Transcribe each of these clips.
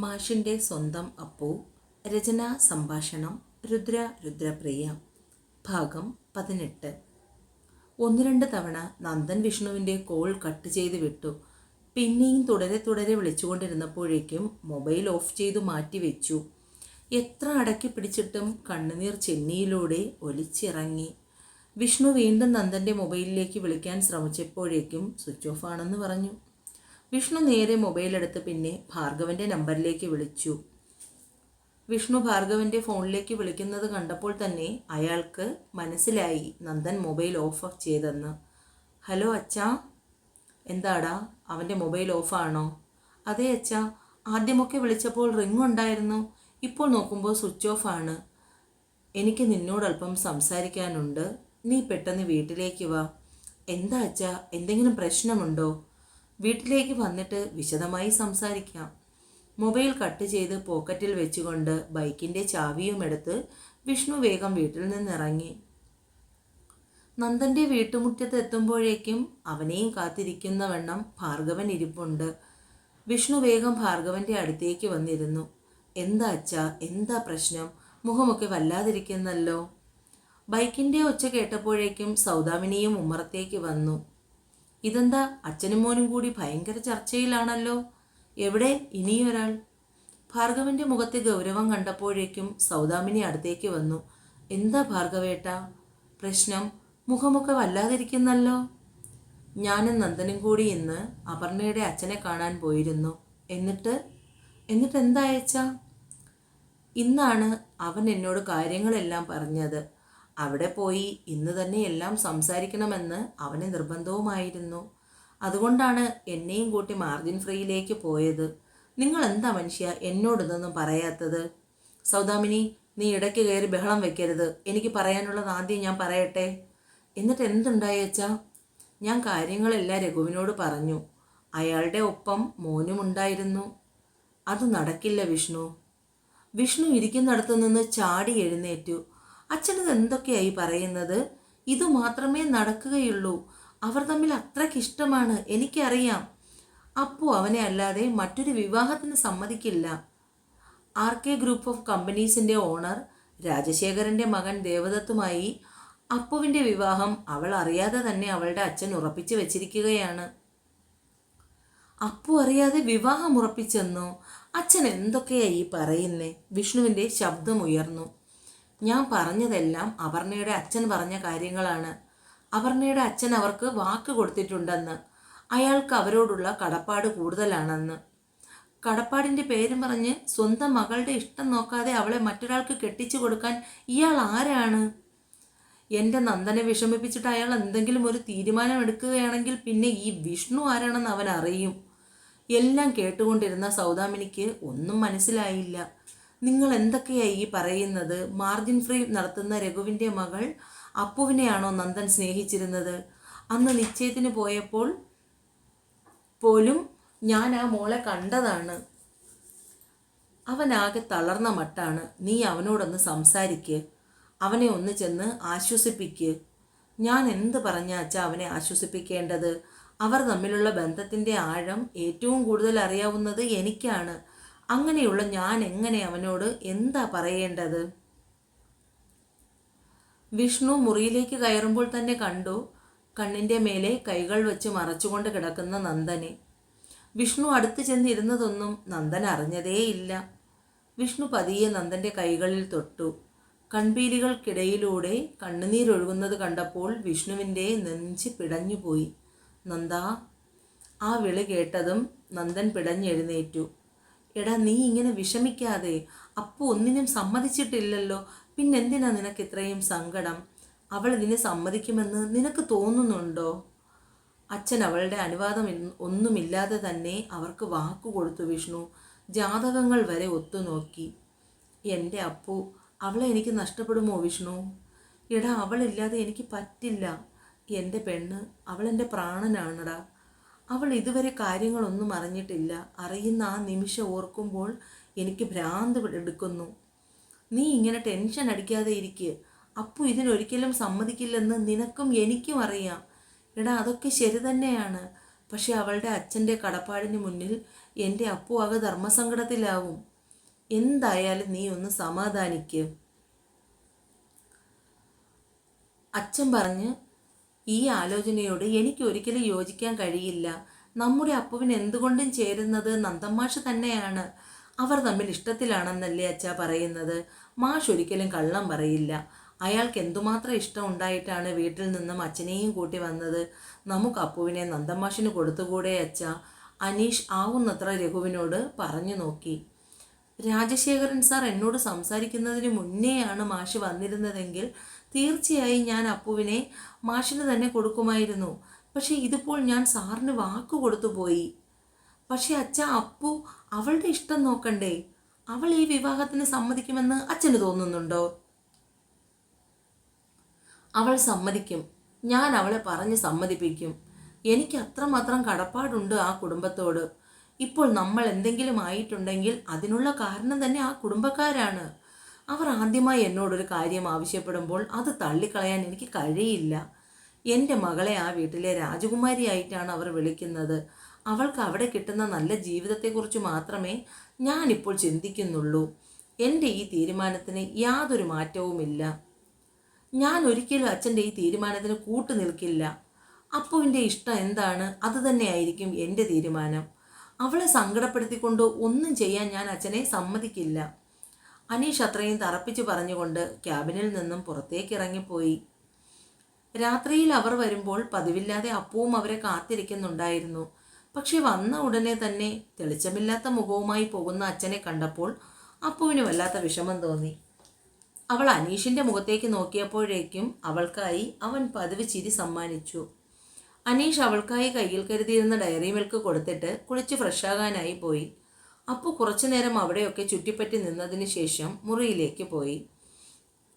മാഷിൻ്റെ സ്വന്തം അപ്പു. രചന സംഭാഷണം രുദ്രപ്രിയ. ഭാഗം 18. ഒന്ന് രണ്ട് തവണ നന്ദൻ വിഷ്ണുവിൻ്റെ കോൾ കട്ട് ചെയ്ത് വിട്ടു. പിന്നെയും തുടരെ വിളിച്ചുകൊണ്ടിരുന്നപ്പോഴേക്കും മൊബൈൽ ഓഫ് ചെയ്തു മാറ്റിവെച്ചു. എത്ര അടക്കി പിടിച്ചിട്ടും കണ്ണുനീർ ചെന്നിയിലൂടെ ഒലിച്ചിറങ്ങി. വിഷ്ണു വീണ്ടും നന്ദൻ്റെ മൊബൈലിലേക്ക് വിളിക്കാൻ ശ്രമിച്ചപ്പോഴേക്കും സ്വിച്ച് ഓഫ് ആണെന്ന് പറഞ്ഞു. വിഷ്ണു നേരെ മൊബൈലെടുത്ത് പിന്നെ ഭാർഗവൻ്റെ നമ്പറിലേക്ക് വിളിച്ചു. വിഷ്ണു ഭാർഗവൻ്റെ ഫോണിലേക്ക് വിളിക്കുന്നത് കണ്ടപ്പോൾ തന്നെ അയാൾക്ക് മനസ്സിലായി നന്ദൻ മൊബൈൽ ഓഫ് ചെയ്തെന്ന്. ഹലോ അച്ഛാ. എന്താടാ, അവൻ്റെ മൊബൈൽ ഓഫാണോ? അതെ അച്ഛാ, ആദ്യമൊക്കെ വിളിച്ചപ്പോൾ റിങ് ഉണ്ടായിരുന്നു, ഇപ്പോൾ നോക്കുമ്പോൾ സ്വിച്ച് ഓഫ് ആണ്. എനിക്ക് നിന്നോടല്പം സംസാരിക്കാനുണ്ട്, നീ പെട്ടെന്ന് വീട്ടിലേക്ക് വാ. എന്താ അച്ഛാ, എന്തെങ്കിലും പ്രശ്നമുണ്ടോ? വീട്ടിലേക്ക് വന്നിട്ട് വിശദമായി സംസാരിക്കാം. മൊബൈൽ കട്ട് ചെയ്ത് പോക്കറ്റിൽ വെച്ചുകൊണ്ട് ബൈക്കിൻ്റെ ചാവിയും എടുത്ത് വിഷ്ണു വേഗം വീട്ടിൽ നിന്നിറങ്ങി. നന്ദൻ്റെ വീട്ടുമുറ്റത്ത് എത്തുമ്പോഴേക്കും അവനെയും കാത്തിരിക്കുന്ന വണ്ണം ഭാർഗവൻ ഇരിപ്പുണ്ട്. വിഷ്ണു വേഗം ഭാർഗവൻ്റെ അടുത്തേക്ക് വന്നിരുന്നു. എന്താ അച്ഛാ, എന്താ പ്രശ്നം? മുഖമൊക്കെ വല്ലാതിരിക്കുന്നല്ലോ. ബൈക്കിൻ്റെ ഒച്ച കേട്ടപ്പോഴേക്കും സൗദാമിനിയും ഉമ്മറത്തേക്ക് വന്നു. ഇതെന്താ, അച്ഛനും മോനും കൂടി ഭയങ്കര ചർച്ചയിലാണല്ലോ. എവിടെ ഇനിയൊരാൾ? ഭാർഗവൻ്റെ മുഖത്തെ ഗൗരവം കണ്ടപ്പോഴേക്കും സൗദാമിനി അടുത്തേക്ക് വന്നു. എന്താ ഭാർഗവേട്ടാ പ്രശ്നം? മുഖമൊക്കെ വല്ലാതിരിക്കുന്നല്ലോ. ഞാനും നന്ദനും കൂടി ഇന്ന് അപർണയുടെ അച്ഛനെ കാണാൻ പോയിരുന്നു. എന്നിട്ട് എന്തായച്ചാ? ഇന്നാണ് അവൻ എന്നോട് കാര്യങ്ങളെല്ലാം പറഞ്ഞത്. അവിടെ പോയി ഇന്ന് തന്നെ എല്ലാം സംസാരിക്കണമെന്ന് അവന് നിർബന്ധവുമായിരുന്നു. അതുകൊണ്ടാണ് എന്നെയും കൂട്ടി മാർജിൻ ഫ്രീയിലേക്ക് പോയത്. നിങ്ങൾ എന്താ മനുഷ്യ എന്നോടിതൊന്നും പറയാത്തത്? സൗദാമിനി, നീ ഇടയ്ക്ക് കയറി ബഹളം വെക്കരുത്. എനിക്ക് പറയാനുള്ളത് ആദ്യം ഞാൻ പറയട്ടെ. എന്നിട്ട് എന്തുണ്ടായച്ചാ? ഞാൻ കാര്യങ്ങളെല്ലാം രഘുവിനോട് പറഞ്ഞു. അയാളുടെ ഒപ്പം മോനും ഉണ്ടായിരുന്നു. അത് നടക്കില്ല വിഷ്ണു. വിഷ്ണു ഇരിക്കുന്നിടത്തു നിന്ന് ചാടി എഴുന്നേറ്റു. അച്ഛനത് എന്തൊക്കെയായി പറയുന്നത്? ഇതു മാത്രമേ നടക്കുകയുള്ളൂ. അവർ തമ്മിൽ അത്രയ്ക്കിഷ്ടമാണ്, എനിക്കറിയാം. അപ്പു അവനെ അല്ലാതെ മറ്റൊരു വിവാഹത്തിന് സമ്മതിക്കില്ല. RK ഗ്രൂപ്പ് ഓഫ് കമ്പനീസിൻ്റെ ഓണർ രാജശേഖരൻ്റെ മകൻ ദേവദത്തുമായി അപ്പുവിൻ്റെ വിവാഹം അവൾ അറിയാതെ തന്നെ അവളുടെ അച്ഛൻ ഉറപ്പിച്ചു വെച്ചിരിക്കുകയാണ്. അപ്പു അറിയാതെ വിവാഹം ഉറപ്പിച്ചെന്നോ? അച്ഛൻ എന്തൊക്കെയായി പറയുന്നേ? വിഷ്ണുവിൻ്റെ ശബ്ദം ഉയർന്നു. ഞാൻ പറഞ്ഞതെല്ലാം അപർണയുടെ അച്ഛൻ പറഞ്ഞ കാര്യങ്ങളാണ്. അപർണയുടെ അച്ഛൻ അവർക്ക് വാക്ക് കൊടുത്തിട്ടുണ്ടെന്ന്. അയാൾക്ക് അവരോടുള്ള കടപ്പാട് കൂടുതലാണെന്ന്. കടപ്പാടിൻ്റെ പേരും പറഞ്ഞ് സ്വന്തം മകളുടെ ഇഷ്ടം നോക്കാതെ അവളെ മറ്റൊരാൾക്ക് കെട്ടിച്ചു കൊടുക്കാൻ ഇയാൾ ആരാണ്? എൻ്റെ നന്ദനെ വിഷമിപ്പിച്ചിട്ട് അയാൾ എന്തെങ്കിലും ഒരു തീരുമാനം എടുക്കുകയാണെങ്കിൽ പിന്നെ ഈ വിഷ്ണു ആരാണെന്ന് അവൻ അറിയും. എല്ലാം കേട്ടുകൊണ്ടിരുന്ന സൗദാമിനിക്ക് ഒന്നും മനസ്സിലായില്ല. നിങ്ങൾ എന്തൊക്കെയായി ഈ പറയുന്നത്? മാർജിൻ ഫ്രീ നടത്തുന്ന രഘുവിൻ്റെ മകൾ അപ്പുവിനെയാണോ നന്ദൻ സ്നേഹിച്ചിരുന്നത്? അന്ന് നിശ്ചയത്തിന് പോയപ്പോൾ പോലും ഞാൻ ആ മോളെ കണ്ടതാണ്. അവനാകെ തളർന്ന മട്ടാണ്. നീ അവനോടൊന്ന് സംസാരിക്ക്, അവനെ ഒന്ന് ചെന്ന് ആശ്വസിപ്പിക്ക്. ഞാൻ എന്ത് പറഞ്ഞാ അച്ഛാ അവനെ ആശ്വസിപ്പിക്കേണ്ടത്? അവർ തമ്മിലുള്ള ബന്ധത്തിൻ്റെ ആഴം ഏറ്റവും കൂടുതൽ അറിയാവുന്നത് എനിക്കാണ്. അങ്ങനെയുള്ള ഞാൻ എങ്ങനെ അവനോട് എന്താ പറയേണ്ടത്? വിഷ്ണു മുറിയിലേക്ക് കയറുമ്പോൾ തന്നെ കണ്ടു കണ്ണിൻ്റെ മേലെ കൈകൾ വെച്ച് മറച്ചുകൊണ്ട് കിടക്കുന്ന നന്ദനെ. വിഷ്ണു അടുത്ത് ചെന്നിരുന്നതൊന്നും നന്ദൻ അറിഞ്ഞതേയില്ല. വിഷ്ണു പതിയെ നന്ദൻ്റെ കൈകളിൽ തൊട്ടു. കൺപീലികൾക്കിടയിലൂടെ കണ്ണുനീരൊഴുകുന്നത് കണ്ടപ്പോൾ വിഷ്ണുവിൻ്റെ നെഞ്ച് പിടഞ്ഞുപോയി. നന്ദാ. ആ വിളി കേട്ടതും നന്ദൻ പിടഞ്ഞെഴുന്നേറ്റു. എടാ, നീ ഇങ്ങനെ വിഷമിക്കാതെ. അപ്പു ഒന്നിനും സമ്മതിച്ചിട്ടില്ലല്ലോ, പിന്നെന്തിനാ നിനക്ക് ഇത്രയും സങ്കടം? അവൾ ഇതിനെ സമ്മതിക്കുമെന്ന് നിനക്ക് തോന്നുന്നുണ്ടോ? അച്ഛൻ അവളുടെ അനുവാദം ഒന്നുമില്ലാതെ തന്നെ അവർക്ക് വാക്കു കൊടുത്തു വിഷ്ണു. ജാതകങ്ങൾ വരെ ഒത്തുനോക്കി. എൻ്റെ അപ്പു, അവളെ എനിക്ക് നഷ്ടപ്പെടുമോ വിഷ്ണു? എടാ, അവളില്ലാതെ എനിക്ക് പറ്റില്ല. എൻ്റെ പെണ്ണ്, അവളെൻ്റെ പ്രാണനാണടാ. അവൾ ഇതുവരെ കാര്യങ്ങളൊന്നും അറിഞ്ഞിട്ടില്ല. അറിയുന്ന ആ നിമിഷം ഓർക്കുമ്പോൾ എനിക്ക് ഭ്രാന്ത് എടുക്കുന്നു. നീ ഇങ്ങനെ ടെൻഷൻ അടിക്കാതെ ഇരിക്കുക. അപ്പു ഇതിനൊരിക്കലും സമ്മതിക്കില്ലെന്ന് നിനക്കും എനിക്കും അറിയാം. എടാ, അതൊക്കെ ശരി തന്നെയാണ്. പക്ഷെ അവളുടെ അച്ഛൻ്റെ കടപ്പാടിന് മുന്നിൽ എൻ്റെ അപ്പു ആകെ ധർമ്മസങ്കടത്തിലാവും. എന്തായാലും നീ ഒന്ന് സമാധാനിക്ക്. അച്ഛൻ പറഞ്ഞ് ഈ ആലോചനയോട് എനിക്ക് ഒരിക്കലും യോജിക്കാൻ കഴിയില്ല. നമ്മുടെ അപ്പുവിന് എന്തുകൊണ്ടും ചേരുന്നത് നന്ദമ്മാഷ് തന്നെയാണ്. അവർ തമ്മിൽ ഇഷ്ടത്തിലാണെന്നല്ലേ അച്ഛാ പറയുന്നത്. മാഷ് ഒരിക്കലും കള്ളം പറയില്ല. അയാൾക്ക് എന്തുമാത്രം ഇഷ്ടം ഉണ്ടായിട്ടാണ് വീട്ടിൽ നിന്നും അച്ഛനെയും കൂട്ടി വന്നത്. നമുക്ക് അപ്പുവിനെ നന്ദമ്മാഷിന് കൊടുത്തുകൂടെ അച്ഛാ? അനീഷ് ആവുന്നത്ര രഘുവിനോട് പറഞ്ഞു നോക്കി. രാജശേഖരൻ സാർ എന്നോട് സംസാരിക്കുന്നതിന് മുന്നേയാണ് മാഷ് വന്നിരുന്നതെങ്കിൽ തീർച്ചയായും ഞാൻ അപ്പുവിനെ മാഷിന് തന്നെ കൊടുക്കുമായിരുന്നു. പക്ഷേ ഇതിപ്പോൾ ഞാൻ സാറിന് വാക്ക് കൊടുത്തു പോയി. പക്ഷേ അച്ഛ, അപ്പു അവളുടെ ഇഷ്ടം നോക്കണ്ടേ? അവൾ ഈ വിവാഹത്തിന് സമ്മതിക്കുമെന്ന് അച്ഛന് തോന്നുന്നുണ്ടോ? അവൾ സമ്മതിക്കും. ഞാൻ അവളെ പറഞ്ഞ് സമ്മതിപ്പിക്കും. എനിക്ക് അത്രമാത്രം കടപ്പാടുണ്ട് ആ കുടുംബത്തോട്. ഇപ്പോൾ നമ്മൾ എന്തെങ്കിലും ആയിട്ടുണ്ടെങ്കിൽ അതിനുള്ള കാരണം തന്നെ ആ കുടുംബക്കാരാണ്. അവർ ആദ്യമായി എന്നോടൊരു കാര്യം ആവശ്യപ്പെടുമ്പോൾ അത് തള്ളിക്കളയാൻ എനിക്ക് കഴിയില്ല. എൻ്റെ മകളെ ആ വീട്ടിലെ രാജകുമാരിയായിട്ടാണ് അവർ വിളിക്കുന്നത്. അവൾക്ക് അവിടെ കിട്ടുന്ന നല്ല ജീവിതത്തെക്കുറിച്ച് മാത്രമേ ഞാനിപ്പോൾ ചിന്തിക്കുന്നുള്ളൂ. എൻ്റെ ഈ തീരുമാനത്തിന് യാതൊരു മാറ്റവുമില്ല. ഞാൻ ഒരിക്കലും അച്ഛൻ്റെ ഈ തീരുമാനത്തിന് കൂട്ടു നിൽക്കില്ല. അപ്പുവിൻ്റെ ഇഷ്ടം എന്താണ് അത് തന്നെയായിരിക്കും എൻ്റെ തീരുമാനം. അവളെ സങ്കടപ്പെടുത്തിക്കൊണ്ട് ഒന്നും ചെയ്യാൻ ഞാൻ അച്ഛനെ സമ്മതിക്കില്ല. അനീഷ് അത്രയും തറപ്പിച്ച് പറഞ്ഞുകൊണ്ട് ക്യാബിനിൽ നിന്നും പുറത്തേക്ക് ഇറങ്ങിപ്പോയി. രാത്രിയിൽ അവർ വരുമ്പോൾ പതിവില്ലാതെ അപ്പുവും അവരെ കാത്തിരിക്കുന്നുണ്ടായിരുന്നു. പക്ഷെ വന്ന ഉടനെ തന്നെ തെളിച്ചമില്ലാത്ത മുഖവുമായി പോകുന്ന അച്ഛനെ കണ്ടപ്പോൾ അപ്പുവിന് വല്ലാത്ത വിഷമം തോന്നി. അവൾ അനീഷിൻ്റെ മുഖത്തേക്ക് നോക്കിയപ്പോഴേക്കും അവൾക്കായി അവൻ പതിവ് ചിരി സമ്മാനിച്ചു. അനീഷ് അവൾക്കായി കയ്യിൽ കരുതിയിരുന്ന ഡയറി മിൽക്ക് കൊടുത്തിട്ട് കുളിച്ച് ഫ്രഷാകാനായി പോയി. അപ്പു കുറച്ചു നേരം അവിടെയൊക്കെ ചുറ്റിപ്പറ്റി നിന്നതിന് ശേഷം മുറിയിലേക്ക് പോയി.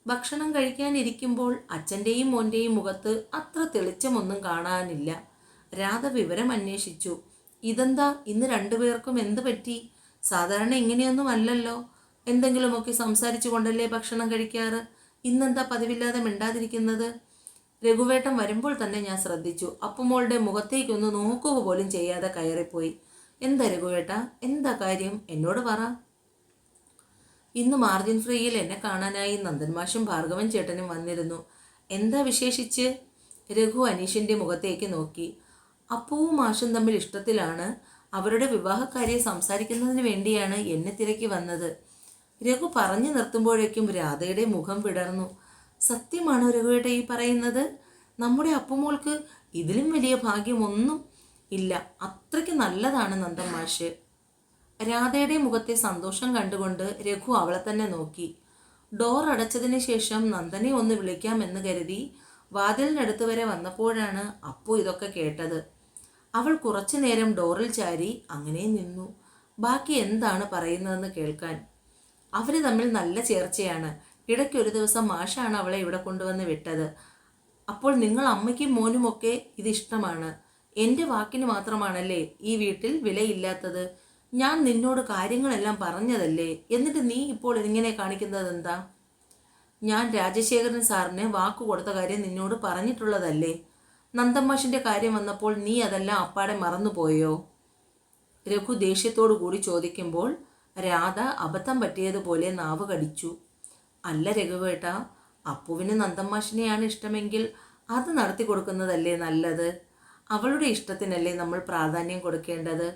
ഭക്ഷണം കഴിക്കാനിരിക്കുമ്പോൾ അച്ഛൻ്റെയും മോൻ്റെയും മുഖത്ത് അത്ര തെളിച്ചമൊന്നും കാണാനില്ല. രാധ വിവരം അന്വേഷിച്ചു. ഇതെന്താ, ഇന്ന് രണ്ടുപേർക്കും എന്ത് പറ്റി? സാധാരണ ഇങ്ങനെയൊന്നും അല്ലല്ലോ. എന്തെങ്കിലുമൊക്കെ സംസാരിച്ചു കൊണ്ടല്ലേ ഭക്ഷണം കഴിക്കാറ്. ഇന്നെന്താ പതിവില്ലാതെ മിണ്ടാതിരിക്കുന്നത്? രഘുവേട്ടൻ വരുമ്പോൾ തന്നെ ഞാൻ ശ്രദ്ധിച്ചു. അപ്പുമോളുടെ മുഖത്തേക്കൊന്ന് നോക്കുക പോലും ചെയ്യാതെ കയറിപ്പോയി. എന്താ രഘുവേട്ട, എന്താ കാര്യം? എന്നോട് പറ. ഇന്ന് മാർജിൻ ഫ്രീയിൽ എന്നെ കാണാനായി നന്ദൻ മാഷും ഭാർഗവൻ ചേട്ടനും വന്നിരുന്നു. എന്താ വിശേഷിച്ച്? രഘു അനീഷിൻ്റെ മുഖത്തേക്ക് നോക്കി. അപ്പുവും മാഷും തമ്മിൽ ഇഷ്ടത്തിലാണ്. അവരുടെ വിവാഹക്കാര്യം സംസാരിക്കുന്നതിന് വേണ്ടിയാണ് എന്നെ തിരക്കി വന്നത്. രഘു പറഞ്ഞു നിർത്തുമ്പോഴേക്കും രാധയുടെ മുഖം വിടർന്നു. സത്യമാണോ രഘുവേട്ട ഈ പറയുന്നത്? നമ്മുടെ അപ്പുമോൾക്ക് ഇതിലും വലിയ ഭാഗ്യമൊന്നും ഇല്ല. അത്രയ്ക്ക് നല്ലതാണ് നന്ദൻ മാഷ്. രാധയുടെ മുഖത്തെ സന്തോഷം കണ്ടുകൊണ്ട് രഘു അവളെ തന്നെ നോക്കി. ഡോർ അടച്ചതിന് ശേഷം നന്ദനെ ഒന്ന് വിളിക്കാമെന്ന് കരുതി വാതിലിനടുത്ത് വരെ വന്നപ്പോഴാണ് അപ്പു ഇതൊക്കെ കേട്ടത്. അവൾ കുറച്ചു നേരം ഡോറിൽ ചാരി അങ്ങനെ നിന്നു, ബാക്കി എന്താണ് പറയുന്നതെന്ന് കേൾക്കാൻ. അവർ തമ്മിൽ നല്ല ചേർച്ചയാണ്. ഇടയ്ക്കൊരു ദിവസം മാഷാണ് അവളെ ഇവിടെ കൊണ്ടുവന്ന് വിട്ടത്. അപ്പോൾ നിങ്ങൾ അമ്മയ്ക്കും മോനുമൊക്കെ ഇതിഷ്ടമാണ്. എൻ്റെ വാക്കിന് മാത്രമാണല്ലേ ഈ വീട്ടിൽ വിലയില്ലാത്തത്? ഞാൻ നിന്നോട് കാര്യങ്ങളെല്ലാം പറഞ്ഞതല്ലേ, എന്നിട്ട് നീ ഇപ്പോൾ ഇങ്ങനെ കാണിക്കുന്നത് എന്താ? ഞാൻ രാജശേഖരൻ സാറിന് വാക്ക് കൊടുത്ത കാര്യം നിന്നോട് പറഞ്ഞിട്ടുള്ളതല്ലേ? നന്ദമ്മാഷിൻ്റെ കാര്യം വന്നപ്പോൾ നീ അതെല്ലാം അപ്പാടെ മറന്നുപോയോ? രഘു ദേഷ്യത്തോടു കൂടി ചോദിക്കുമ്പോൾ രാധ അബദ്ധം പറ്റിയതുപോലെ നാവ് കടിച്ചു. അല്ല രഘുവേട്ട, അപ്പുവിന് നന്ദമ്മാഷിനെയാണ് ഇഷ്ടമെങ്കിൽ അത് നടത്തി കൊടുക്കുന്നതല്ലേ നല്ലത്. അവളുടെ ഇഷ്ടത്തിനല്ലേ നമ്മൾ പ്രാധാന്യം കൊടുക്കേണ്ടത്.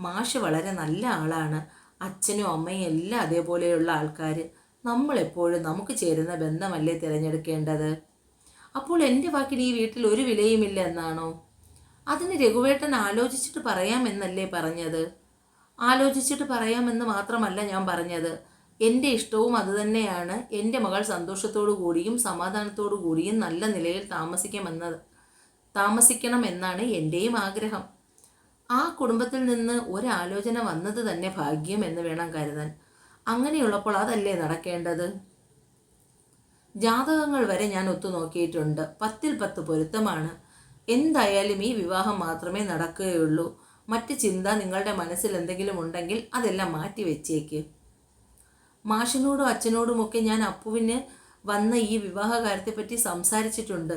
മാഷ് വളരെ നല്ല ആളാണ്. അച്ഛനും അമ്മയും എല്ലാം അതേപോലെയുള്ള ആൾക്കാർ. നമ്മളെപ്പോഴും നമുക്ക് ചേരുന്ന ബന്ധമല്ലേ തിരഞ്ഞെടുക്കേണ്ടത്. അപ്പോൾ എൻ്റെ വാക്കിന് ഈ വീട്ടിൽ ഒരു വിലയുമില്ല എന്നാണോ? അതിന് രഘുവേട്ടൻ ആലോചിച്ചിട്ട് പറയാമെന്നല്ലേ പറഞ്ഞത്? ആലോചിച്ചിട്ട് പറയാമെന്ന് മാത്രമല്ല ഞാൻ പറഞ്ഞത്. എൻ്റെ ഇഷ്ടവും അതുതന്നെയാണ്. എൻ്റെ മകൾ സന്തോഷത്തോടു കൂടിയും സമാധാനത്തോടു കൂടിയും നല്ല നിലയിൽ താമസിക്കണമെന്നാണ് എൻ്റെയും ആഗ്രഹം. ആ കുടുംബത്തിൽ നിന്ന് ഒരാലോചന വന്നത് തന്നെ ഭാഗ്യം എന്ന് വേണം കരുതാൻ. അങ്ങനെയുള്ളപ്പോൾ അതല്ലേ നടക്കേണ്ടത്. ജാതകങ്ങൾ വരെ ഞാൻ ഒത്തുനോക്കിയിട്ടുണ്ട്. 10ൽ 10 പൊരുത്തമാണ്. എന്തായാലും ഈ വിവാഹം മാത്രമേ നടക്കുകയുള്ളൂ. മറ്റ് ചിന്ത നിങ്ങളുടെ മനസ്സിൽ എന്തെങ്കിലും ഉണ്ടെങ്കിൽ അതെല്ലാം മാറ്റി വെച്ചേക്ക്. മാഷിനോടും അച്ഛനോടുമൊക്കെ ഞാൻ അപ്പുവിന് വന്ന ഈ വിവാഹ കാര്യത്തെപ്പറ്റി സംസാരിച്ചിട്ടുണ്ട്.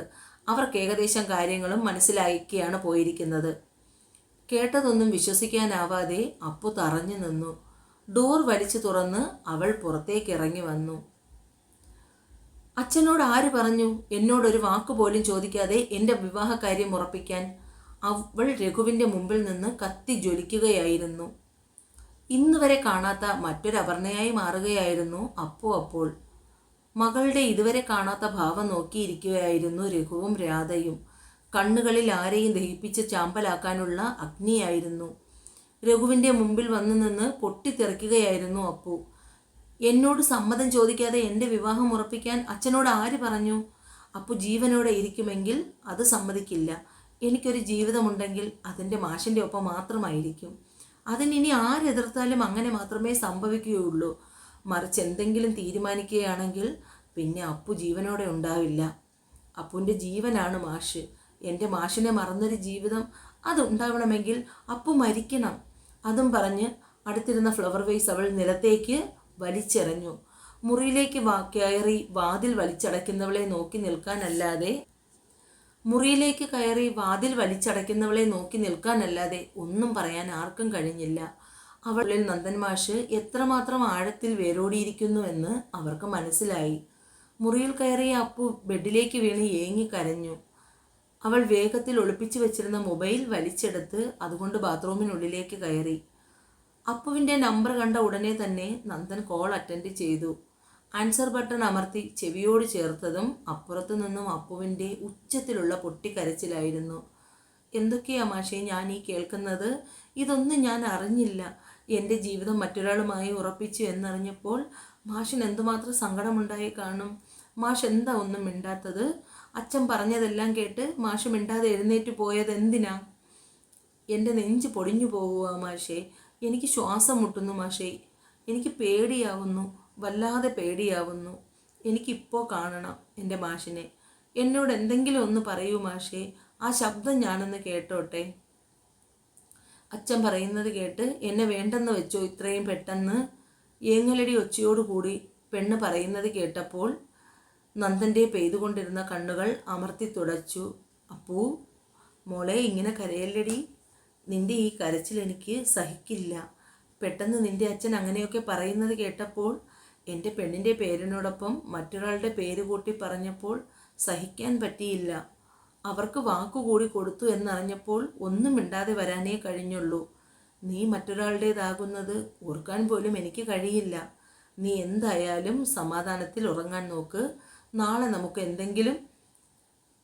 അവർക്ക് ഏകദേശം കാര്യങ്ങളും മനസ്സിലാക്കിയാണ് പോയിരിക്കുന്നത്. കേട്ടതൊന്നും വിശ്വസിക്കാനാവാതെ അപ്പു തറഞ്ഞു നിന്നു. ഡോർ വലിച്ചു തുറന്ന് അവൾ പുറത്തേക്ക് ഇറങ്ങി വന്നു. അച്ഛനോട് ആര് പറഞ്ഞു എന്നോടൊരു വാക്കുപോലും ചോദിക്കാതെ എൻ്റെ വിവാഹകാര്യം ഉറപ്പിക്കാൻ? അവൾ രഘുവിൻ്റെ മുമ്പിൽ നിന്ന് കത്തി ജ്വലിക്കുകയായിരുന്നു. ഇന്ന് വരെ കാണാത്ത മറ്റൊരു അപർണയായി മാറുകയായിരുന്നു അപ്പു അപ്പോൾ. മകളുടെ ഇതുവരെ കാണാത്ത ഭാവം നോക്കിയിരിക്കുകയായിരുന്നു രഘുവും രാധയും. കണ്ണുകളിൽ ആരെയും ദഹിപ്പിച്ച് ചാമ്പലാക്കാനുള്ള അഗ്നിയായിരുന്നു. രഘുവിൻ്റെ മുമ്പിൽ വന്നു നിന്ന് പൊട്ടിത്തെറിക്കുകയായിരുന്നു അപ്പു. എന്നോട് സമ്മതം ചോദിക്കാതെ എൻ്റെ വിവാഹം ഉറപ്പിക്കാൻ അച്ഛനോട് ആര് പറഞ്ഞു? അപ്പു ജീവനോടെ ഇരിക്കുമെങ്കിൽ അത് സമ്മതിക്കില്ല. എനിക്കൊരു ജീവിതമുണ്ടെങ്കിൽ അതിൻ്റെ മാഷിൻ്റെ ഒപ്പം മാത്രമായിരിക്കും. അതിനിനി ആരെതിർത്താലും അങ്ങനെ മാത്രമേ സംഭവിക്കുകയുള്ളൂ. മറിച്ച് എന്തെങ്കിലും തീരുമാനിക്കുകയാണെങ്കിൽ പിന്നെ അപ്പു ജീവനോടെ ഉണ്ടാവില്ല. അപ്പുവിൻ്റെ ജീവനാണ് മാഷ്. എൻ്റെ മാഷിനെ മറന്നൊരു ജീവിതം അതുണ്ടാവണമെങ്കിൽ അപ്പു മരിക്കണം. അതും പറഞ്ഞ് അടുത്തിരുന്ന ഫ്ലവർ വേസ് അവൾ നിലത്തേക്ക് വലിച്ചെറിഞ്ഞു. മുറിയിലേക്ക് കയറി വാതിൽ വലിച്ചടയ്ക്കുന്നവളെ നോക്കി നിൽക്കാനല്ലാതെ ഒന്നും പറയാൻ ആർക്കും കഴിഞ്ഞില്ല. അവളിൽ നന്ദൻ മാഷ് എത്രമാത്രം ആഴത്തിൽ വേരോടിയിരിക്കുന്നുവെന്ന് അവർക്ക് മനസ്സിലായി. മുറിയിൽ കയറിയ അപ്പു ബെഡിലേക്ക് വീണ് ഏങ്ങി കരഞ്ഞു. അവൾ വേഗത്തിൽ ഒളിപ്പിച്ചു വെച്ചിരുന്ന മൊബൈൽ വലിച്ചെടുത്ത് അതുകൊണ്ട് ബാത്റൂമിനുള്ളിലേക്ക് കയറി. അപ്പുവിൻ്റെ നമ്പർ കണ്ട ഉടനെ തന്നെ നന്ദൻ കോൾ അറ്റൻഡ് ചെയ്തു. ആൻസർ ബട്ടൺ അമർത്തി ചെവിയോട് ചേർത്തതും അപ്പുറത്തു നിന്നും അപ്പുവിൻ്റെ ഉച്ചത്തിലുള്ള പൊട്ടിക്കരച്ചിലായിരുന്നു. എന്തൊക്കെയാ മാഷേ ഞാൻ ഈ കേൾക്കുന്നത്? ഇതൊന്നും ഞാൻ അറിഞ്ഞില്ല. എൻ്റെ ജീവിതം മറ്റൊരാളുമായി ഉറപ്പിച്ചു എന്നറിഞ്ഞപ്പോൾ മാഷിന് എന്തുമാത്രം സങ്കടമുണ്ടായി കാണും. മാഷ് എന്താ ഒന്നും മിണ്ടാത്തത്? അച്ഛൻ പറഞ്ഞതെല്ലാം കേട്ട് മാഷ് മിണ്ടാതെ എഴുന്നേറ്റ് പോയത് എന്തിനാ? എൻ്റെ നെഞ്ച് പൊടിഞ്ഞു പോകുക മാഷേ. എനിക്ക് ശ്വാസം മുട്ടുന്നു മാഷേ. എനിക്ക് പേടിയാവുന്നു, വല്ലാതെ പേടിയാവുന്നു. എനിക്കിപ്പോൾ കാണണം എൻ്റെ മാഷിനെ. എന്നോട് എന്തെങ്കിലും ഒന്ന് പറയൂ മാഷേ. ആ ശബ്ദം ഞാനൊന്ന് കേട്ടോട്ടെ. അച്ഛൻ പറയുന്നത് കേട്ട് എന്നെ വേണ്ടെന്ന് വെച്ചോ ഇത്രയും പെട്ടെന്ന്? ഏങ്ങലടി ഒച്ചയോടുകൂടി പെണ്ണ് പറയുന്നത് കേട്ടപ്പോൾ നന്ദൻ്റെ പെയ്തുകൊണ്ടിരുന്ന കണ്ണുകൾ അമർത്തി തുടച്ചു. അപ്പൂ മോളെ, ഇങ്ങനെ കരയല്ലടി. നിൻ്റെ ഈ കരച്ചിൽ എനിക്ക് സഹിക്കില്ല. പെട്ടെന്ന് നിൻ്റെ അച്ഛൻ അങ്ങനെയൊക്കെ പറയുന്നത് കേട്ടപ്പോൾ, എൻ്റെ പെണ്ണിൻ്റെ പേരിനോടൊപ്പം മറ്റൊരാളുടെ പേര് കൂട്ടി പറഞ്ഞപ്പോൾ സഹിക്കാൻ പറ്റിയില്ല. അവർക്ക് വാക്കുകൂടി കൊടുത്തു എന്നറിഞ്ഞപ്പോൾ ഒന്നും മിണ്ടാതെ വരാനേ കഴിഞ്ഞുള്ളൂ. നീ മറ്റൊരാളുടേതാകുന്നത് ഓർക്കാൻ പോലും എനിക്ക് കഴിയില്ല. നീ എന്തായാലും സമാധാനത്തിൽ ഉറങ്ങാൻ നോക്ക്. നാളെ നമുക്ക് എന്തെങ്കിലും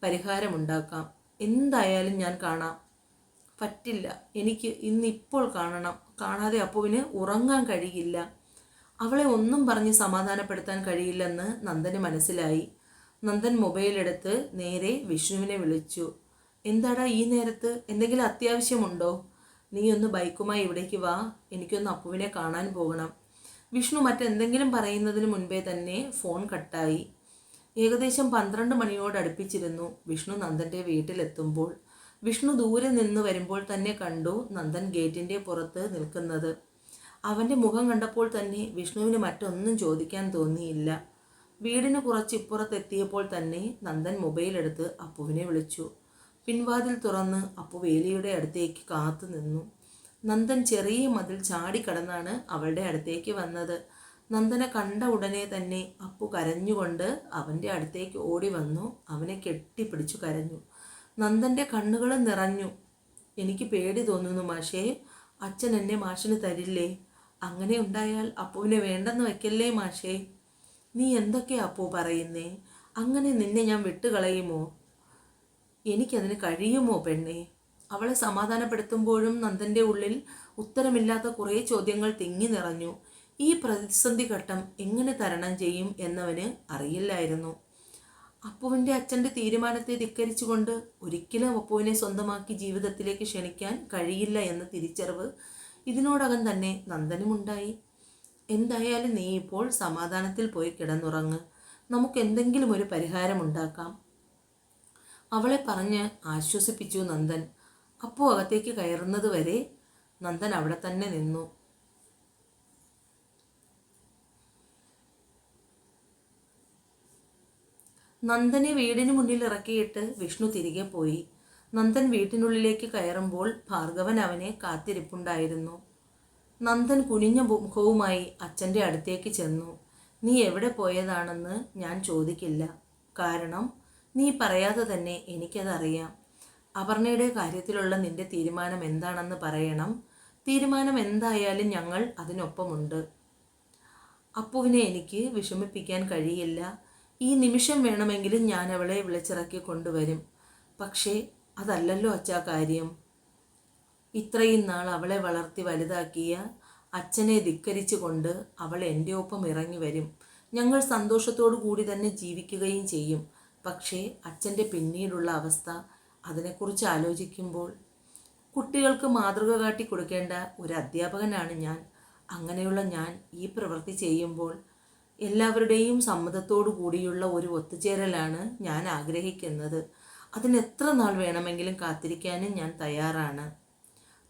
പരിഹാരമുണ്ടാക്കാം. എന്തായാലും ഞാൻ കാണാം. പറ്റില്ല, എനിക്ക് ഇന്നിപ്പോൾ കാണണം. കാണാതെ അപ്പുവിന് ഉറങ്ങാൻ കഴിയില്ല. അവളെ ഒന്നും പറഞ്ഞ് സമാധാനപ്പെടുത്താൻ കഴിയില്ലെന്ന് നന്ദന് മനസ്സിലായി. നന്ദൻ മൊബൈലെടുത്ത് നേരെ വിഷ്ണുവിനെ വിളിച്ചു. എന്താടാ ഈ നേരത്ത്? എന്തെങ്കിലും അത്യാവശ്യമുണ്ടോ? നീ ഒന്ന് ബൈക്കുമായി ഇവിടേക്ക് വാ, എനിക്കൊന്ന് അപ്പുവിനെ കാണാൻ പോകണം. വിഷ്ണു മറ്റെന്തെങ്കിലും പറയുന്നതിന് മുൻപേ തന്നെ ഫോൺ കട്ടായി. ഏകദേശം 12 മണിയോടടുപ്പിച്ചിരുന്നു വിഷ്ണു നന്ദൻ്റെ വീട്ടിലെത്തുമ്പോൾ. വിഷ്ണു ദൂരെ നിന്ന് വരുമ്പോൾ തന്നെ കണ്ടു നന്ദൻ ഗേറ്റിൻ്റെ പുറത്ത് നിൽക്കുന്നത്. അവൻ്റെ മുഖം കണ്ടപ്പോൾ തന്നെ വിഷ്ണുവിന് മറ്റൊന്നും ചോദിക്കാൻ തോന്നിയില്ല. വീടിന് കുറച്ചിപ്പുറത്തെത്തിയപ്പോൾ തന്നെ നന്ദൻ മൊബൈലെടുത്ത് അപ്പുവിനെ വിളിച്ചു. പിൻവാതിൽ തുറന്ന് അപ്പു വേലിയുടെ അടുത്തേക്ക് കാത്തു നിന്നു. നന്ദൻ ചെറിയ മതിൽ ചാടിക്കടന്നാണ് അവളുടെ അടുത്തേക്ക് വന്നത്. നന്ദനെ കണ്ട ഉടനെ തന്നെ അപ്പു കരഞ്ഞുകൊണ്ട് അവൻ്റെ അടുത്തേക്ക് ഓടി വന്നു. അവനെ കെട്ടിപ്പിടിച്ചു കരഞ്ഞു. നന്ദൻ്റെ കണ്ണുകൾ നിറഞ്ഞു. എനിക്ക് പേടി തോന്നുന്നു മാഷേ. അച്ഛൻ എന്നെ മാഷിന് തരില്ലേ? അങ്ങനെ ഉണ്ടായാൽ അപ്പുവിനെ വേണ്ടെന്ന് വയ്ക്കല്ലേ മാഷേ. നീ എന്തൊക്കെയാ അപ്പു പറയുന്നേ? അങ്ങനെ നിന്നെ ഞാൻ വിട്ടുകളയുമോ? എനിക്കതിന് കഴിയുമോ പെണ്ണേ? അവളെ സമാധാനപ്പെടുത്തുമ്പോഴും നന്ദൻ്റെ ഉള്ളിൽ ഉത്തരമില്ലാത്ത കുറേ ചോദ്യങ്ങൾ തിങ്ങി നിറഞ്ഞു. ഈ പ്രതിസന്ധി ഘട്ടം എങ്ങനെ തരണം ചെയ്യും എന്നവന് അറിയില്ലായിരുന്നു. അപ്പുവിൻ്റെ അച്ഛൻ്റെ തീരുമാനത്തെ ധിക്കരിച്ചുകൊണ്ട് ഒരിക്കലും അപ്പുവിനെ സ്വന്തമാക്കി ജീവിതത്തിലേക്ക് ക്ഷണിക്കാൻ കഴിയില്ല എന്ന തിരിച്ചറിവ് ഇതിനോടകം തന്നെ നന്ദനുമുണ്ടായി. എന്തായാലും നീ ഇപ്പോൾ സമാധാനത്തിൽ പോയി കിടന്നുറങ്ങ്. നമുക്ക് എന്തെങ്കിലും ഒരു പരിഹാരമുണ്ടാക്കാം. അവളെ പറഞ്ഞ് ആശ്വസിപ്പിച്ചു നന്ദൻ. അപ്പു അകത്തേക്ക് കയറുന്നത് വരെ നന്ദൻ അവിടെ തന്നെ നിന്നു. നന്ദനെ വീടിന് മുന്നിൽ ഇറക്കിയിട്ട് വിഷ്ണു തിരികെ പോയി. നന്ദൻ വീട്ടിനുള്ളിലേക്ക് കയറുമ്പോൾ ഭാർഗവൻ അവനെ കാത്തിരിപ്പുണ്ടായിരുന്നു. നന്ദൻ കുനിഞ്ഞ മുഖവുമായി അച്ഛൻ്റെ അടുത്തേക്ക് ചെന്നു. നീ എവിടെ പോയതാണെന്ന് ഞാൻ ചോദിക്കില്ല. കാരണം നീ പറയാതെ തന്നെ എനിക്കതറിയാം. അപർണയുടെ കാര്യത്തിലുള്ള നിന്റെ തീരുമാനം എന്താണെന്ന് പറയണം. തീരുമാനം എന്തായാലും ഞങ്ങൾ അതിനൊപ്പമുണ്ട്. അപ്പുവിനെ എനിക്ക് വിഷമിപ്പിക്കാൻ കഴിയില്ല. ഈ നിമിഷം വേണമെങ്കിലും ഞാൻ അവളെ വിളിച്ചിറക്കി കൊണ്ടുവരും. പക്ഷേ അതല്ലല്ലോ അച്ഛാ കാര്യം. ഇത്രയും നാൾ അവളെ വളർത്തി വലുതാക്കിയ അച്ഛനെ ധിക്കരിച്ചുകൊണ്ട് അവൾ എൻ്റെ ഒപ്പം ഇറങ്ങി വരും. ഞങ്ങൾ സന്തോഷത്തോടു കൂടി തന്നെ ജീവിക്കുകയും ചെയ്യും. പക്ഷേ അച്ഛൻ്റെ പിന്നീടുള്ള അവസ്ഥ, അതിനെക്കുറിച്ച് ആലോചിക്കുമ്പോൾ കുട്ടികൾക്ക് മാതൃക കാട്ടി കൊടുക്കേണ്ട ഒരു അധ്യാപകനാണ് ഞാൻ. അങ്ങനെയുള്ള ഞാൻ ഈ പ്രവൃത്തി ചെയ്യുമ്പോൾ എല്ലാവരുടെയും സമ്മതത്തോടു കൂടിയുള്ള ഒരു ഒത്തുചേരലാണ് ഞാൻ ആഗ്രഹിക്കുന്നത്. അതിന് എത്ര നാൾ വേണമെങ്കിലും കാത്തിരിക്കാനും ഞാൻ തയ്യാറാണ്.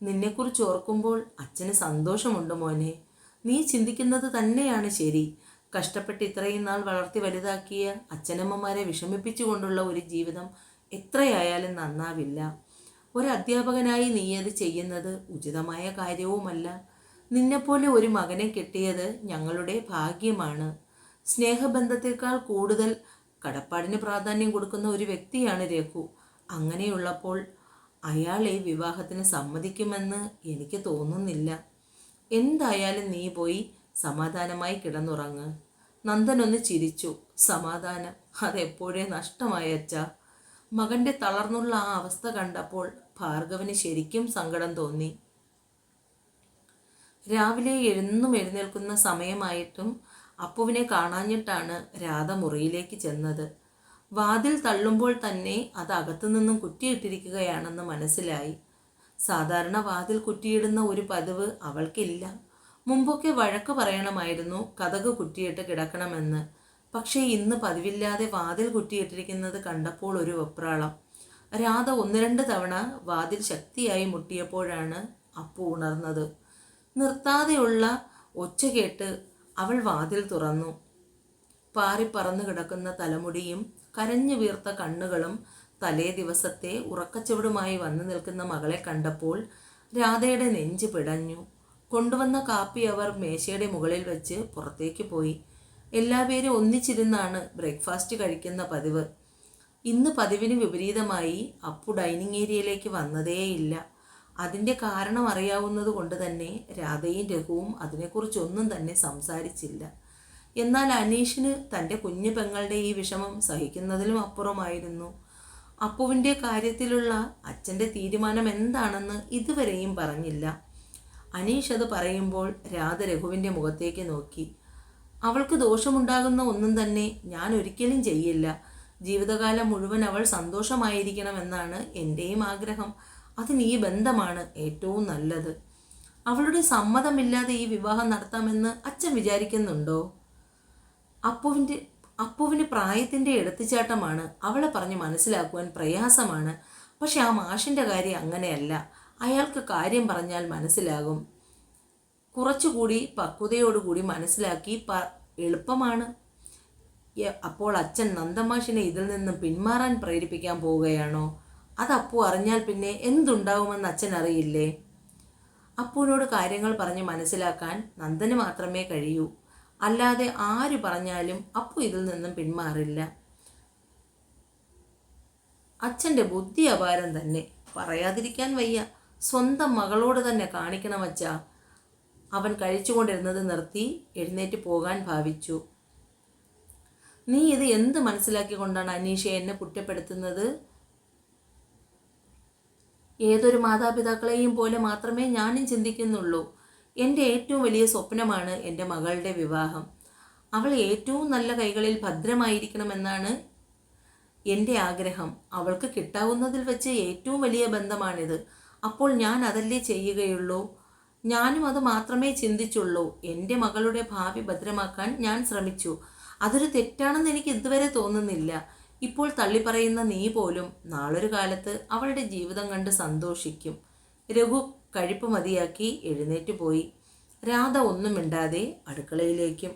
നിന്നെക്കുറിച്ച് ഓർക്കുമ്പോൾ അച്ഛന് സന്തോഷമുണ്ട് മോനെ. നീ ചിന്തിക്കുന്നത് തന്നെയാണ് ശരി. കഷ്ടപ്പെട്ട് ഇത്രയും നാൾ വളർത്തി വലുതാക്കിയ അച്ഛനമ്മമാരെ വിഷമിപ്പിച്ചുകൊണ്ടുള്ള ഒരു ജീവിതം എത്രയായാലും നന്നാവില്ല. ഒരു അധ്യാപകനായി നീ അത് ചെയ്യുന്നത് ഉചിതമായ കാര്യവുമല്ല. നിന്നെപ്പോലെ ഒരു മകനെ കിട്ടിയത് ഞങ്ങളുടെ ഭാഗ്യമാണ്. സ്നേഹബന്ധത്തേക്കാൾ കൂടുതൽ കടപ്പാടിന് പ്രാധാന്യം കൊടുക്കുന്ന ഒരു വ്യക്തിയാണ് രഘു. അങ്ങനെയുള്ളപ്പോൾ അയാളെ വിവാഹത്തിന് സമ്മതിക്കുമെന്ന് എനിക്ക് തോന്നുന്നില്ല. എന്തായാലും നീ പോയി സമാധാനമായി കിടന്നുറങ്ങ്. നന്ദനൊന്ന് ചിരിച്ചു. സമാധാനം അതെപ്പോഴേ നഷ്ടമായ അച്ഛാ. മകൻ്റെ തളർന്നുള്ള ആ അവസ്ഥ കണ്ടപ്പോൾ ഭാർഗവന് ശരിക്കും സങ്കടം തോന്നി. രാവിലെ എഴുന്നേൽക്കുന്ന സമയമായിട്ടും അപ്പുവിനെ കാണാഞ്ഞിട്ടാണ് രാധ മുറിയിലേക്ക് ചെന്നത്. വാതിൽ തള്ളുമ്പോൾ തന്നെ അത് അകത്തുനിന്നും കുറ്റിയിട്ടിരിക്കുകയാണെന്ന് മനസ്സിലായി. സാധാരണ വാതിൽ കുറ്റിയിടുന്ന ഒരു പതിവ് അവൾക്കില്ല. മുമ്പൊക്കെ വഴക്ക് പറയണമായിരുന്നു കതക് കുറ്റിയിട്ട് കിടക്കണമെന്ന്. പക്ഷേ ഇന്ന് പതിവില്ലാതെ വാതിൽ കുറ്റിയിട്ടിരിക്കുന്നത് കണ്ടപ്പോൾ ഒരു വെപ്രാളം. രാധ 1-2 തവണ വാതിൽ ശക്തിയായി മുട്ടിയപ്പോഴാണ് അപ്പു ഉണർന്നത്. നിർത്താതെയുള്ള ഒച്ച കേട്ട് അവൾ വാതിൽ തുറന്നു. പാറിപ്പറന്നു കിടക്കുന്ന തലമുടിയും കരഞ്ഞു വീർത്ത കണ്ണുകളും തലേ ദിവസത്തെ ഉറക്കച്ചുവടുമായി വന്നു നിൽക്കുന്ന മകളെ കണ്ടപ്പോൾ രാധയുടെ നെഞ്ച് പിടഞ്ഞു. കൊണ്ടുവന്ന കാപ്പി അവർ മേശയുടെ മുകളിൽ വെച്ച് പുറത്തേക്ക് പോയി. എല്ലാവരും ഒന്നിച്ചിരുന്നാണ് ബ്രേക്ക്ഫാസ്റ്റ് കഴിക്കുന്ന പതിവ്. ഇന്ന് പതിവിന് വിപരീതമായി അപ്പു ഡൈനിങ് ഏരിയയിലേക്ക് വന്നതേയില്ല. അതിൻ്റെ കാരണം അറിയാവുന്നത് കൊണ്ട് തന്നെ രാധയും രഘുവും അതിനെക്കുറിച്ചൊന്നും തന്നെ സംസാരിച്ചില്ല. എന്നാൽ അനീഷിന് തൻ്റെ കുഞ്ഞു പെങ്ങളുടെ ഈ വിഷമം സഹിക്കുന്നതിലും അപ്പുറമായിരുന്നു. അപ്പുവിൻ്റെ കാര്യത്തിലുള്ള അച്ഛൻ്റെ തീരുമാനം എന്താണെന്ന് ഇതുവരെയും പറഞ്ഞില്ല. അനീഷ് അത് പറയുമ്പോൾ രാധ രഘുവിൻ്റെ മുഖത്തേക്ക് നോക്കി. അവൾക്ക് ദോഷമുണ്ടാകുന്ന ഒന്നും തന്നെ ഞാൻ ഒരിക്കലും ചെയ്യില്ല. ജീവിതകാലം മുഴുവൻ അവൾ സന്തോഷമായിരിക്കണമെന്നാണ് എൻ്റെയും ആഗ്രഹം. അതിന് ഈ ബന്ധമാണ് ഏറ്റവും നല്ലത്. അവളുടെ സമ്മതമില്ലാതെ ഈ വിവാഹം നടത്താമെന്ന് അച്ഛൻ വിചാരിക്കുന്നുണ്ടോ? അപ്പുവിന് പ്രായത്തിൻ്റെ എടുത്തുചാട്ടമാണ്. അവളെ പറഞ്ഞ് മനസ്സിലാക്കുവാൻ പ്രയാസമാണ്. പക്ഷെ ആ മാഷിൻ്റെ കാര്യം അങ്ങനെയല്ല. അയാൾക്ക് കാര്യം പറഞ്ഞാൽ മനസ്സിലാകും. കുറച്ചുകൂടി പക്വതയോടുകൂടി മനസ്സിലാക്കി എളുപ്പമാണ്. അപ്പോൾ അച്ഛൻ നന്ദമാഷിനെ ഇതിൽ നിന്നും പിന്മാറാൻ പ്രേരിപ്പിക്കാൻ പോവുകയാണോ? അത് അപ്പു അറിഞ്ഞാൽ പിന്നെ എന്തുണ്ടാവുമെന്ന് അച്ഛൻ അറിയില്ലേ? അപ്പുവിനോട് കാര്യങ്ങൾ പറഞ്ഞ് മനസ്സിലാക്കാൻ നന്ദന് മാത്രമേ കഴിയൂ. അല്ലാതെ ആര് പറഞ്ഞാലും അപ്പു ഇതിൽ നിന്നും പിന്മാറില്ല. അച്ഛൻ്റെ ബുദ്ധി അപാരം തന്നെ, പറയാതിരിക്കാൻ വയ്യ. സ്വന്തം മകളോട് തന്നെ കാണിക്കണം അച്ഛാ. അവൻ കഴിച്ചുകൊണ്ടിരുന്നത് നിർത്തി എഴുന്നേറ്റ് പോകാൻ ഭാവിച്ചു. നീ ഇത് എന്ത് മനസ്സിലാക്കിക്കൊണ്ടാണ് അനീഷ എന്നെ കുറ്റപ്പെടുത്തുന്നത്? ഏതൊരു മാതാപിതാക്കളെയും പോലെ മാത്രമേ ഞാനും ചിന്തിക്കുന്നുള്ളൂ. എൻ്റെ ഏറ്റവും വലിയ സ്വപ്നമാണ് എൻ്റെ മകളുടെ വിവാഹം. അവൾ ഏറ്റവും നല്ല കൈകളിൽ ഭദ്രമായിരിക്കണമെന്നാണ് എൻ്റെ ആഗ്രഹം. അവൾക്ക് കിട്ടാവുന്നതിൽ വെച്ച് ഏറ്റവും വലിയ ബന്ധമാണിത്. അപ്പോൾ ഞാൻ അതല്ലേ ചെയ്യുകയുള്ളൂ. ഞാനും അത് മാത്രമേ ചിന്തിച്ചുള്ളൂ. എൻ്റെ മകളുടെ ഭാവി ഭദ്രമാക്കാൻ ഞാൻ ശ്രമിച്ചു. അതൊരു തെറ്റാണെന്ന് എനിക്ക് ഇതുവരെ തോന്നുന്നില്ല. ഇപ്പോൾ തള്ളിപ്പറയുന്ന നീ പോലും നാളൊരു കാലത്ത് അവളുടെ ജീവിതം കണ്ട് സന്തോഷിക്കും. രഘു കഴിപ്പ് മതിയാക്കി എഴുന്നേറ്റ് പോയി. രാധ ഒന്നും മിണ്ടാതെ അടുക്കളയിലേക്കും